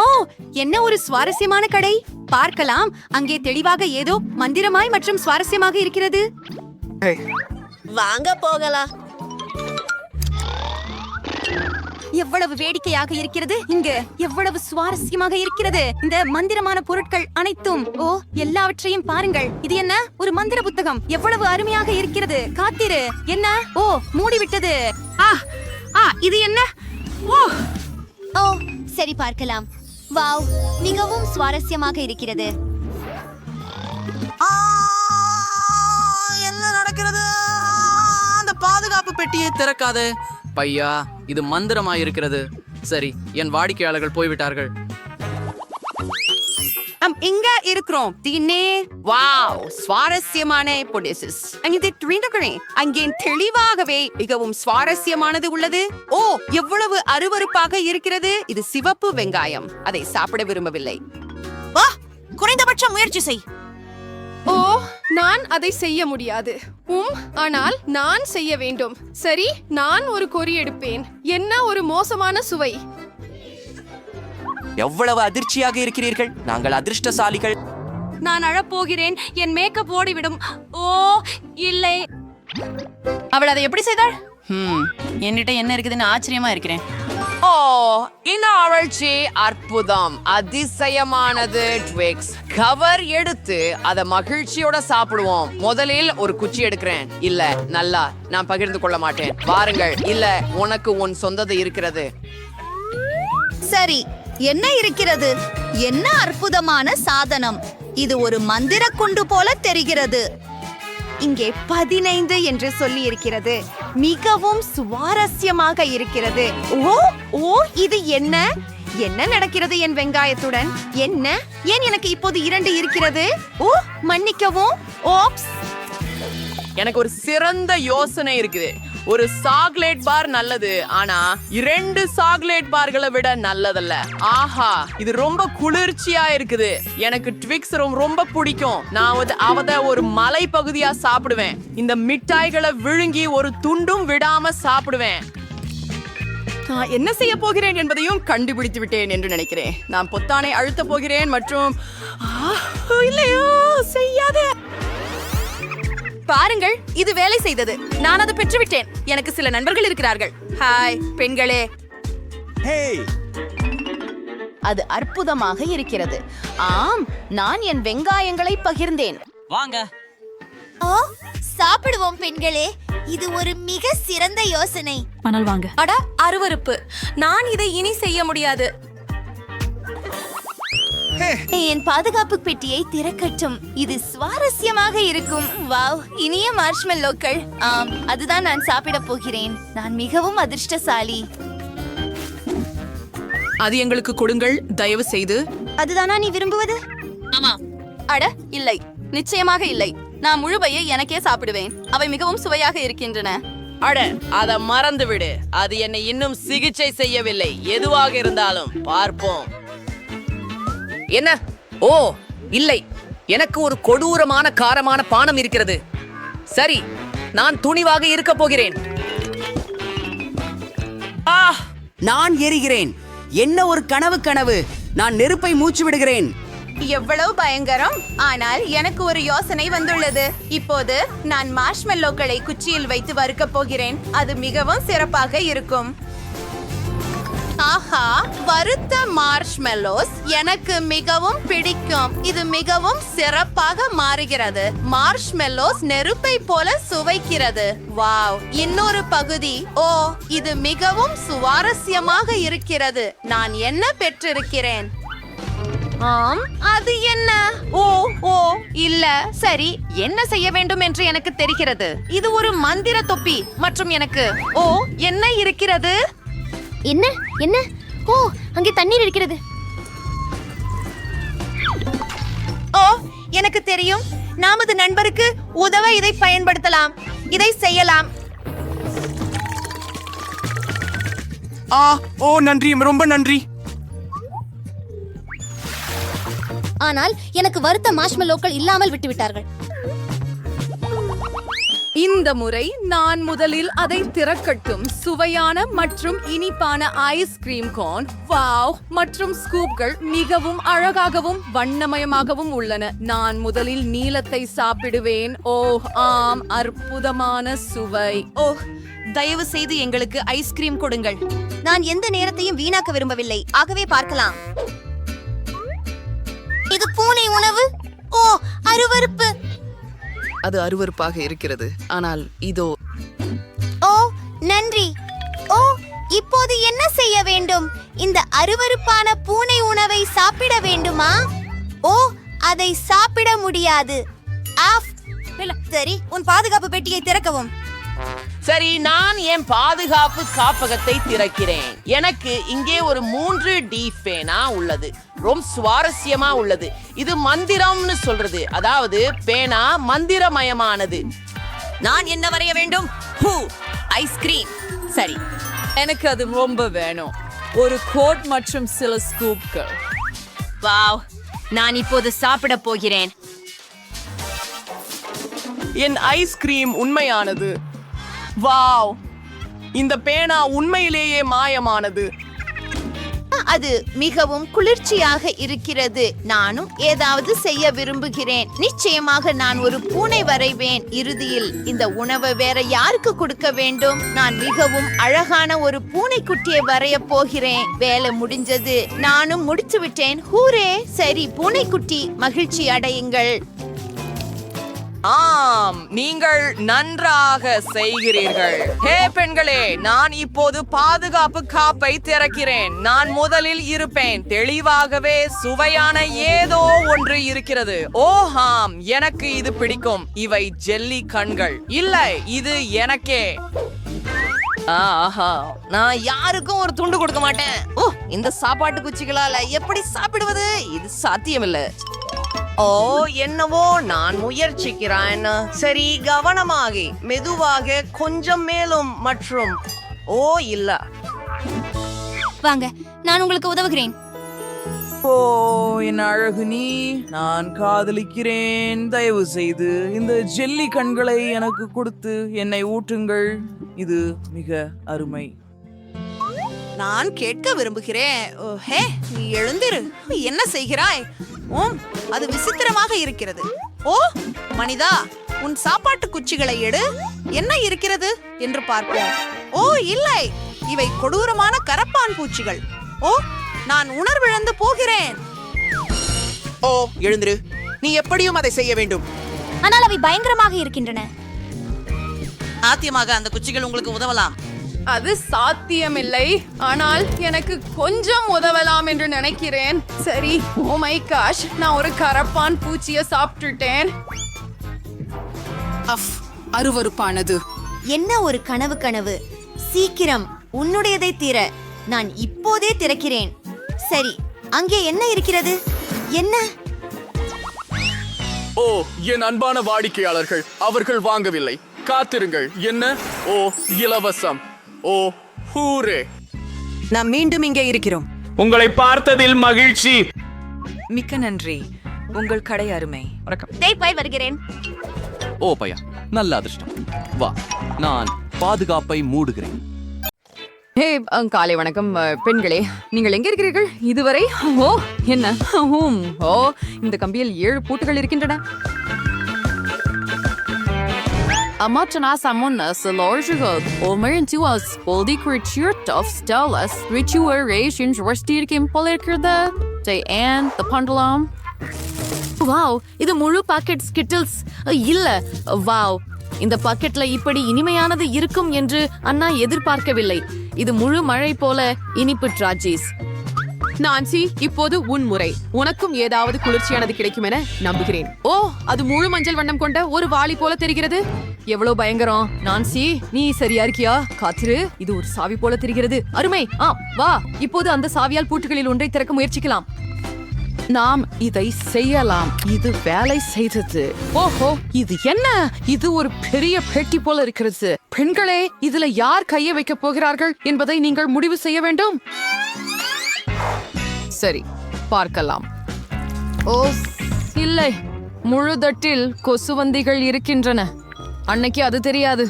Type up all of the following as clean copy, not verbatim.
ஓ, என்ன ஒரு சுவாரஸ்யமான கடை. பார்க்கலாம், அங்கே தெளிவாக ஏதோ மந்திரமாய் மற்றும் சுவாரஸ்யமாக இருக்கிறது. வாங்க போகலாம். எவ்வளவு வேடிக்கையாக இருக்கிறது. இங்க எவ்வளவு சுவாரஸ்யமாக இருக்கிறது. இந்த மந்திரமான பொருட்கள் அனைத்தும். ஓ, எல்லாவற்றையும் பாருங்கள். இது என்ன? ஒரு மந்திர புத்தகம். எவ்வளவு அருமையாக இருக்கிறது. காத்திரு. என்ன? ஓ, மூடிவிட்டது. இது என்ன? ஓ, சரி, பார்க்கலாம். வாவ், மிகவும் சுவாரஸ்யமாக இருக்கிறது. என்ன நடக்கிறது? அந்த பாதுகாப்பு பெட்டியை திறக்காது. பையா, இது மந்திரமாயிருக்கிறது. சரி, என் வாடிக்கையாளர்கள் போய்விட்டார்கள். இங்க இருக்கிறோம். தின்னே. வாவ், சுவாரஸ்யமான பொடிசிஸ். அங்கே தெளிவாகவே மிகவும் சுவாரஸ்யமானது உள்ளது. ஓ, எவ்வளவு அருவருப்பாக இருக்கிறது. இது சிவப்பு வெங்காயம். அதை சாப்பிட விரும்பவில்லை. குறைந்தபட்ச முயற்சி செய். ஓ, நான் அதை செய்ய முடியாது. ஆனால் நான் செய்ய வேண்டும். சரி, நான் ஒரு கொறி எடுப்பேன். என்ன ஒரு மோசமான சுவை. எவ்வளவு அதிர்ச்சியாக இருக்கிறீர்கள். நாங்கள் அதிர்ஷ்டசாலிகள். நான் அழப்போகிறேன். என் மேக்கப் ஓடிவிடும். ஓ, இல்லை. அவள் அதை எப்படி செய்தாள்? என்கிட்ட என்ன இருக்குதுன்னு ஆச்சரியமா இருக்கிறேன். ஓ, இந்த ஆராய்ச்சி அற்புதம், அதிசயமானது. ட்விக்ஸ் கவர் எடுத்து அதை மகிழ்ச்சியோட சாப்பிடுவோம். முதலில் ஒரு குச்சி எடுக்கிறேன். இல்ல, நல்லா, நான் பகிர்ந்து கொள்ள மாட்டேன். வாருங்கள். இல்ல, உனக்கு உன் சொந்தது இருக்கிறது. சரி, என்ன இருக்கிறது? என்ன அற்புதமான சாதனம். இது ஒரு மந்திர குண்டு போல தெரிகிறது. இங்கே 15 என்று சொல்லி இருக்கிறது. மிகவும் சுவாரஸ்யமாக இருக்கிறது. ஓ ஓ, இது என்ன? என்ன நடக்கிறது என் வெங்காயத்துடன்? என்ன? ஏன் எனக்கு இப்போது 2 இருக்கிறது? ஓ, மன்னிக்கவும். ஓப்ஸ். எனக்கு ஒரு சிறந்த யோசனை இருக்குது. ஒரு சாக்லேட் பார் நல்லது, ஆனா 2 சாக்லேட் பார்களை விட நல்லதல்ல. ஆஹா, இது ரொம்ப குளிர்ச்சியா இருக்குது. எனக்கு ட்விக்ஸ் ரொம்ப பிடிக்கும். நான் அவத ஒரு மலை பகுதியா சாப்பிடுவேன். இந்த மிட்டாய்களை விழுங்கி ஒரு துண்டும் விடாம சாப்பிடுவேன். நான் என்ன செய்ய போகிறேன் என்பதையும் கண்டுபிடித்து விட்டேன் என்று நினைக்கிறேன். நான் பொத்தானை அழுத்த போகிறேன் மற்றும் இல்லையோ, செய்யாத. பாருங்கள், இது வேலை செய்தது. நான் அதை பெற்றுவிட்டேன். எனக்கு சில நண்பர்கள் இருக்கிறார்கள். ஹாய் பெண்களே. அது அற்புதமாக இருக்கிறது. ஆம், நான் என் வெங்காயங்களை பகிர்ந்தேன். வாங்க. ஓ, சாப்பிடுவோம் பெண்களே. இது ஒரு மிக சிறந்த யோசனை. அட, அருவருப்பு. நான் இதை இனி செய்ய முடியாது. என் பாதுகாப்பு பெட்டியை திறக்கட்டும். இது சுவாரஸ்யமாக இருக்கும். வாவ், இனிய மார்ஷ்மெல்லோக்கள். ஆம், அதுதான் நான் சாப்பிட போகிறேன். நான் மிகவும் அதிர்ஷ்டசாலி. அது எங்களுக்கு கொடுங்கள், தயவு செய்து. அதுதானா நீ விரும்புவது? அட, இல்லை, நிச்சயமாக இல்லை. நான் முழுவையை எனக்கே சாப்பிடுவேன். அவை மிகவும் சுவையாக இருக்கின்றன. அட, அத மறந்து விடு. அது என்னை இன்னும் சிகிச்சை செய்யவில்லை. எதுவாக இருந்தாலும் பார்ப்போம். என்ன? ஓ, இல்லை, எனக்கு ஒரு கொடூரமான காரமான பானம் இருக்கிறது. சரி, நான் துணிவாக இருக்க போகிறேன். நான் எரிகிறேன். என்ன ஒரு கனவு. நான் நெருப்பை மூச்சு விடுகிறேன். எவ்வளவு பயங்கரம். ஆனால் எனக்கு ஒரு யோசனை வந்துள்ளது. இப்போது நான் மார்ஷ்மெல்லோக்களை குச்சியில் வைத்து வறுக்க போகிறேன். அது மிகவும் சிறப்பாக இருக்கும். ஆஹா, வறுத்த மார்ஷ்மெல்லோஸ் எனக்கு மிகவும் பிடிக்கும். இது மிகவும் சிறப்பாக மாறுகிறது. மார்ஷ்மெல்லோஸ் நெருப்பை போல சுவைக்கிறது. வாவ், இன்னொரு பகுதி. ஓ, இது மிகவும் சுவாரஸ்யமாக இருக்கிறது. நான் என்ன பெற்றிருக்கிறேன்? ஆம், அது என்ன? ஓ ஓ, இல்ல. சரி, என்ன செய்ய வேண்டும் என்று எனக்கு தெரிகிறது. இது ஒரு மந்திர தொப்பி மற்றும் எனக்கு ஓ, என்ன இருக்கிறது? என்ன என்ன? ஓ, அங்கே தண்ணீர் இருக்கிறது. ஓ, எனக்கு தெரியும். நமது நண்பருக்கு உதவ இதை பயன்படுத்தலாம். இதை செய்யலாம். ஓ, நன்றி, ரொம்ப நன்றி. ஆனால் எனக்கு வறுத்த மார்ஷ்மெல்லோக்கள் இல்லாமல் விட்டுவிட்டார்கள். இந்த முறை நான் முதலில் அதை திறக்கட்டும். சுவையான மற்றும் இனிப்பான ஐஸ்கிரீம் கோன், வாவ், மற்றும் ஸ்கூப்கள் மிகவும் அழகாகவும் வண்ணமயமாகவும் உள்ளன. நான் முதலில் நீலத்தை சாப்பிடுவேன். ஓஹ் ஆம், அற்புதமான சுவை. ஓ, தயவு செய்து எங்களுக்கு ஐஸ்கிரீம் கொடுங்கள். நான் எந்த நேரத்தையும் வீணாக்க விரும்பவில்லை, ஆகவே பார்க்கலாம். இது பூனை உணவு. ஓ, அருவருப்பு. அது அருவருப்பாக இருக்கிறது, ஆனால் இதோ. ஓ, நன்றி. ஓ, இப்போது என்ன செய்ய வேண்டும்? இந்த அருவருப்பான பூனை உணவை சாப்பிட வேண்டுமா? ஓ, அதை சாப்பிட முடியாது. ஆஃப். சரி, உன் பாதுகாப்பு பெட்டியை திறக்கவும். சரி, நான் என் பாதுகாப்பு காப்பகத்தை திறக்கிறேன். எனக்கு இங்கே ஒரு 3D பேனா உள்ளது. ரொம்ப சுவாரஸ்யமா உள்ளது. இது மந்திரம்னு சொல்றது, அதாவது பேனா மந்திரமயமானது. நான் என்ன வரைய வேண்டும்? Who, ice cream. சரி, எனக்கு அது ரொம்ப வேணும். ஒரு கோட் மற்றும் சில ஸ்கூப்கள். வாவ், நான் இப்போது சாப்பிட போகிறேன். என் ஐஸ்கிரீம் உண்மையானது. வாவ், இந்த பேனா உண்மையிலேயே மாயமானது. அது மிகவும் குளிர்ச்சியாக இருக்கிறது. நானும் ஏதாவது செய்ய விரும்புகிறேன். நிச்சயமாக நான் ஒரு பூனை வரைவேன். இறுதியில் இந்த உணவை வேற யாருக்கு கொடுக்க வேண்டும்? நான் மிகவும் அழகான ஒரு பூனைக்குட்டியை வரைய போகிறேன். வேலை முடிஞ்சது. நானும் முடிச்சு விட்டேன். ஹூரே! சரி பூனைக்குட்டி, மகிழ்ச்சி அடையுங்கள். ஆம், நீங்கள் நன்றாக செய்கிறீர்கள். ஹே பெண்களே, நான் இப்போது பாதுகாப்பு காப்பை திறக்கிறேன். நான் முதலில் இருப்பேன். தெளிவாகவே சுவையான ஏதோ ஒன்று இருக்கிறது. ஓஹாம், எனக்கு இது பிடிக்கும். இவை ஜெல்லி கண்கள். இல்லை, இது எனக்கே. ஆஹா, நான் யாருக்கும் ஒரு துண்டு கொடுக்க மாட்டேன். ஓ, இந்த சாப்பாட்டு குச்சிகளால எப்படி சாப்பிடுவது? இது சாத்தியமில்லை. ஓ, என்னவோ நான் முயற்சிக்கிறேன். சரி, கவனமாக, மெதுவாக, கொஞ்சம் மேலும் மற்றும். ஓ இல்ல, வாங்க, நான் உங்களுக்கு உதவுகிறேன். ஓ, என் அழகு நீ, நான் காதலிக்கிறேன். தயவு செய்து இந்த ஜெல்லி கண்களை எனக்கு கொடுத்து என்னை ஊட்டுங்கள். இது மிக அருமை. நான் கேட்க விரும்புகிறேன். ஹே, நீ எழுந்திரு. என்ன செய்கிறாய்? ஓம், அது விசித்திரமாக இருக்கிறது. ஓ மனிதா, உன் சாப்பாட்டு குச்சிகளை எடு. என்ன இருக்கிறது என்று பார்ப்போம். ஓ இல்லை, இவை கொடூரமான கரப்பான் பூச்சிகள். ஓ, நான் உணர்விழந்து போகிறேன். ஓ, எழுந்திரு. நீ எப்படியும் அதை செய்ய வேண்டும். ஆனால் அவை பயங்கரமாக இருக்கின்றன. சாத்தியமாக அந்த குச்சிகள் உங்களுக்கு உதவலாம். அது சாத்தியமில்லை, ஆனால் எனக்கு கொஞ்சம் உதவலாம் என்று நினைக்கிறேன். சரி, ஓ மை காஷ், நான் ஒரு கரப்பான் பூச்சியை சாப்பிட்டுட்டேன். அருவருப்பானது. என்ன ஒரு கனவு. சீக்கிரம் உன்னுடையதை தீர. நான் இப்போதே திறக்கிறேன். சரி, அங்கே என்ன இருக்கிறது? என்ன? ஓ, என் அன்பான வாடிக்கையாளர்கள், அவர்கள் வாங்கவில்லை. காத்திருங்கள். என்ன? ஓ, இலவசம். ஓ, ஹூரே! நாம் மீண்டும் இங்கே இருக்கிறோம். உங்களை பார்த்ததில் மகிழ்ச்சி. மிக்க நன்றி. உங்கள் கடை அருமை. தேய்பாய் வருகிறேன். ஓ பையா, நல்ல அதிர்ஷ்டம். வா, நான் பாதுகாப்பை மூடுகிறேன். ஹே, காலை வணக்கம் பெண்களே. நீங்கள் எங்க இருக்கிறீர்கள் இதுவரை? ஓ என்ன? ஓ, இந்த கம்பியில் 7 பூட்டுகள் இருக்கின்றன. Amatana samonas lorjugod omer tuas poldi creature of stellas rituations rustirkim polikirda day and the pendulum. Wow, இது முழு பாக்கெட் ஸ்கிட்டில்ஸ். இல்ல, வாவ், இந்த பாக்கெட்ல இப்படி இனிமையானது இருக்கும் என்று அண்ணா எதிர்பார்க்கவில்லை. இது முழு மழை போல இனிப்பு ட்ராஜிஸ். நான்சி, இப்போது உன் முறை. உனக்கும் ஏதாவது குளிர்ச்சியானது கிடைக்கும் என நம்புகிறேன். ஓ, அது முழு மஞ்சள் வண்ணம் கொண்ட ஒரு வாளி போல தெரிகிறது. எவ்வளவு பயங்கரம். நான்சி, நீ சரியா இருக்கியா? காத்திரு, இது ஒரு சாவி போல தெரிகிறது. அருமை. வா, இப்போது அந்த சாவியால் பூட்டுகளில் ஒன்றை திறக்க முயற்சிக்கலாம். நாம் இதை செய்யலாம். இது வேலை செய்தது. ஓஹோ, இது என்ன? இது ஒரு பெரிய பெட்டி போல இருக்கிறது. பெண்களே, இதுல யார் கையை வைக்க போகிறார்கள் என்பதை நீங்கள் முடிவு செய்ய வேண்டும். சரி, பார்க்கலாம். ஓ இல்லை, முழு தட்டில் கொசுவந்திகள் இருக்கின்றன. அன்னைக்கு அது தெரியாது.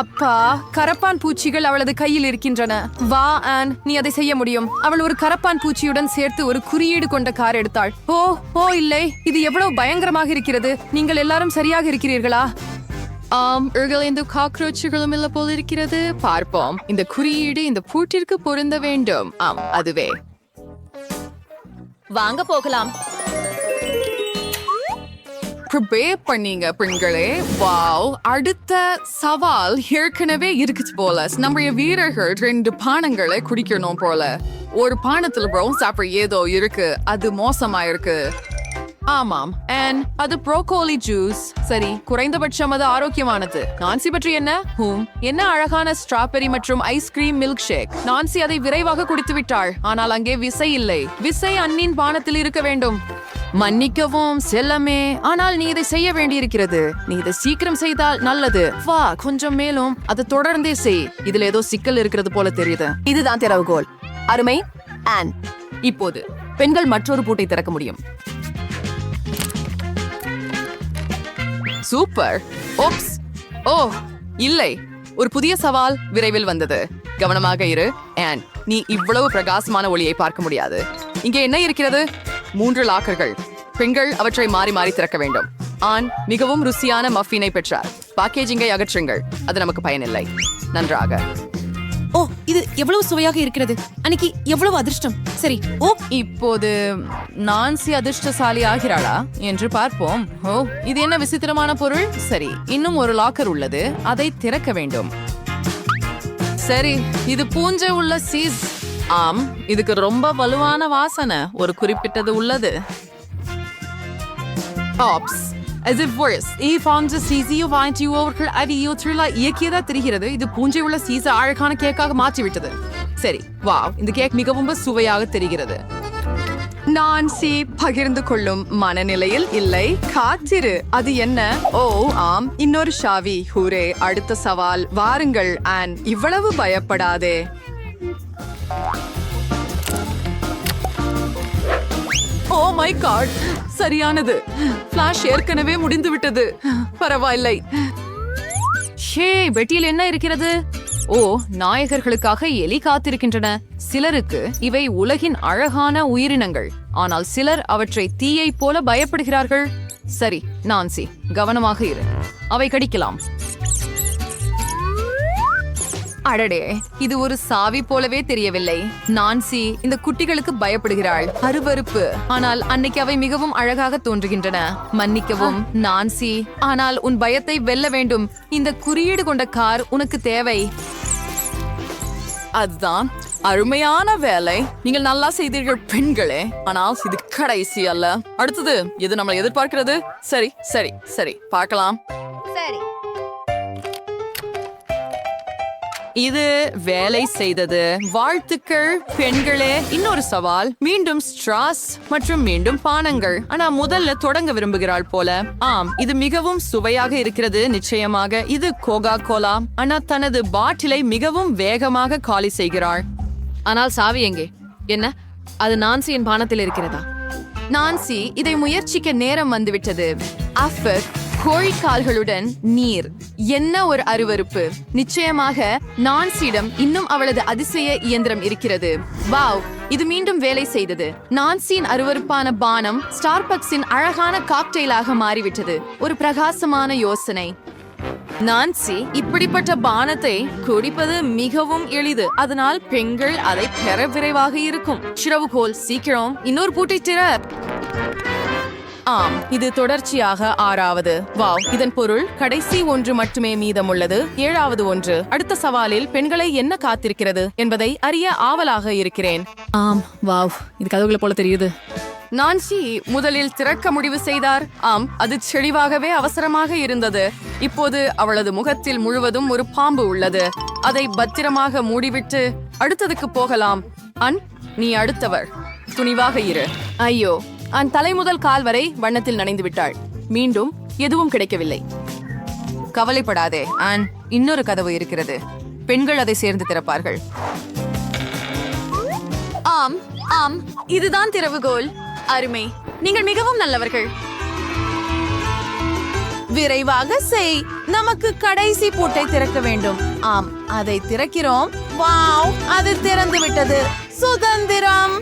அப்பா, கரப்பான் பூச்சிகள் அவளது கையில் இருக்கின்றன. வா ஆன், நீ அதை செய்ய முடியும். அவள் ஒரு கரப்பான் பூச்சியுடன் சேர்த்து ஒரு குறியீடு கொண்ட கார் எடுத்தாள். ஓ இல்லை, இது எவ்வளவு பயங்கரமாக இருக்கிறது. நீங்கள் எல்லாரும் சரியாக இருக்கிறீர்களா? இந்த காக்ரோச்சுகளும் இல்ல போல் இருக்கிறது. பார்ப்போம். இந்த குறியீடு இந்த பூட்டிற்கு பொருந்த வேண்டும். அதுவே. வாங்க போகலாம். ப்ரிப்பேர் பண்ணீங்க பெண்களே. வாவ், அடுத்த சவால் ஏற்கனவே இருக்குது போல. நம்முடைய வீரர்கள் 2 பானங்களை குடிக்கணும் போல. ஒரு பானத்துல ப்ரௌன் சாப்பிட ஏதோ இருக்கு, அது மோசமா இருக்கு. ஆமாம், அது ப்ரோக்கோலி ஜூஸ். சரி, குறைந்தபட்சம் அது ஆரோக்கியமானது. நான்சி பற்றி என்ன? என்ன அழகான ஸ்ட்ராபெரி மற்றும் ஐஸ்கிரீம் மில்க் ஷேக். நான்சி அதை விரைவாக குடித்து விட்டாள். ஆனால் அங்கே விசை இல்லை. விசை அண்ணின் பானத்தில் இருக்க வேண்டும். மன்னிக்கவும் செல்லமே, ஆனால் நீ இதை செய்ய வேண்டியிருக்கிறது. நீ இதை சீக்கிரம் செய்தால் நல்லது. வா, கொஞ்சம் மேலும் அதை தொடர்ந்தே செய். இதுல ஏதோ சிக்கல் இருக்கிறது போல தெரியுது. இதுதான் திறவுகோல். அருமை ஆன். இப்போது பெண்கள் மற்றொரு பூட்டை திறக்க முடியும். சூப்பர். ஓப்ஸ். ஓ இல்லை, ஒரு புதிய சவால் விரைவில் வந்தது. கவனமாக இரு ஆன். நீ இவ்வளவு பிரகாசமான ஒளியை பார்க்க முடியாது. இங்கே என்ன இருக்கிறது? 3 லாக்கர்கள். பெண்கள் அவற்றை மாறி மாறி திறக்க வேண்டும். ஆண் மிகவும் ருசியான மஃபினை பெற்றார். பேக்கேஜிங்கை அகற்றுங்கள், அது நமக்கு பயனில்லை. நன்றாக. ஓ, இது எவ்வளவு சுவையாக இருக்கிறது. அன்னைக்கு எவ்வளவு அதிர்ஷ்டம். சரி, ஓ, இப்போது நான்சி அதிர்ஷ்டசாலி ஆகிறாளா என்று பார்ப்போம். ஓ, இது என்ன விசித்திரமான பொருள். சரி, இன்னும் ஒரு லாக்கர் உள்ளது, அதை திறக்க வேண்டும். சரி, இது பூஞ்சை உள்ள சீஸ். ஆம், இதுக்கு ரொம்ப வலுவான வாசனை ஒரு குறிப்பிட்டது உள்ளது. ஆப்ஸ். As if worse. அவர்கள் அடியோற்றிலா இயக்கியதா தெரிகிறது. இது பூஞ்சை உள்ள சீச அழகான கேக்காக மாற்றிவிட்டது. சரி, வாவ், இந்த கேக் மிகவும் சுவையாக தெரிகிறது. நான்சி பகிர்ந்து கொள்ளும் மனநிலையில் இல்லை. காத்திரு, அது என்ன? ஓ ஆம், இன்னொரு ஷாவி. ஹூரே, அடுத்த சவால். வாருங்கள் ஆன், இவ்வளவு பயப்படாதே. ஓ மை காட், சரியானது. ஃபிளாஷ் ஏற்கனவே முடிந்து விட்டது. பரவாயில்லை. ஷே, பெட்டியில் என்ன இருக்கிறது? ஓ, நாயகர்களுக்காக எலி காத்திருக்கின்றன. சிலருக்கு இவை உலகின் அழகான உயிரினங்கள், ஆனால் சிலர் அவற்றை தீயை போல பயப்படுகிறார்கள். சரி நான்சி, கவனமாக இரு, அவை கடிக்கலாம். அடடே, இது ஒரு சாவி போலவே தெரியவில்லை. நான்சி இந்த குட்டிகளுக்கு பயப்படுகிறாள். அருவருப்பு. ஆனால் அன்னைக்கு அவை மிகவும் அழகாக தோன்றுகின்றன. மன்னிக்கவும் நான்சி, ஆனால் உன் பயத்தை வெல்ல வேண்டும். இந்த குறியீடு கொண்ட கார் உனக்கு தேவை. அதுதான் அருமையான வேலை. நீங்கள் நல்லா செய்தீர்கள் பெண்களே. ஆனால் இது கடைசி அல்ல. அடுத்தது எது நம்மளை எதிர்பார்க்கிறது? சரி சரி சரி, பார்க்கலாம். சரி, இது வேலை செய்தது. வாழ்த்துக்கள் பெண்களே. இன்னொரு சவால். மீண்டும் ஸ்ட்ராஸ் மற்றும் மீண்டும் பானங்கள். ஆனா முதல்ல தொடங்க விரும்புகிறாள் போல. ஆம், இது மிகவும் சுவையாக இருக்கிறது. நிச்சயமாக இது கோகா கோலா. ஆனா தனது பாட்டிலை மிகவும் வேகமாக காலி செய்கிறாள். ஆனால் சாவி எங்கே? என்ன, அது நான்சியின் பானத்தில் இருக்கிறதா? நான்சி, இதை முயற்சிக்க நேரம் வந்துவிட்டது. அஃபர் கோழிக்கால்களுடன் நீர். என்ன ஒரு அருவருப்பு. நிச்சயமாக நான்சியிடம் இன்னும் அவளது அதிசய இயந்திரம் இருக்கிறது. வாவ், இது மீண்டும் வேலை செய்தது. நான்சியின் அருவருப்பான பானம் ஸ்டார்பக்ஸின் அழகான காக்டெயிலாக மாறிவிட்டது. ஒரு பிரகாசமான யோசனை. நான்சி, இப்படிப்பட்ட பானத்தை குடிப்பது மிகவும் எளிது. அதனால் பெண்கள் அதை பெற விரைவாக இருக்கும். திறவுகோல், சீக்கிரம் இன்னொரு பூட்டை திற. ஆம், இது தொடர்ச்சியாக 6வது. வாவ், இதன் பொருள் கடைசி 1 மட்டுமே மீதமுள்ளது. 7வது ஒன்று. அடுத்த சவாலில் பெண்களை என்ன காத்திருக்கிறது என்பதை அறிய ஆவலாக இருக்கிறேன். ஆம், வாவ், இது கதவுகளை போல தெரியுது. நான்சி முதலில் திறக்க முடிவு செய்தார். ஆம், அது தெளிவாகவே அவசரமாக இருந்தது. இப்போது அவளது முகத்தில் முழுவதும் ஒரு பாம்பு உள்ளது. அதை பத்திரமாக மூடிவிட்டு அடுத்ததுக்கு போகலாம். நீ அடுத்தவர். துணிவாக இரு. ஐயோ, தலை முதல் கால் வரை வண்ணத்தில் நனைந்து விட்டாள். மீண்டும் எதுவும் கிடைக்கவில்லை. கவலைப்படாதே ஆன், இன்னொரு கதவு இருக்கிறது. பெண்கள் அதை சேர்ந்து திறப்பார்கள். ஆம் ஆம், இதுதான் திறவுகோல். அருமை, நீங்கள் மிகவும் நல்லவர்கள். விரைவாக செய். நமக்கு கடைசி பூட்டை திறக்க வேண்டும். ஆம், அதை திறக்கிறோம். வாவ், அது திறந்து விட்டது. சுதந்திரம்.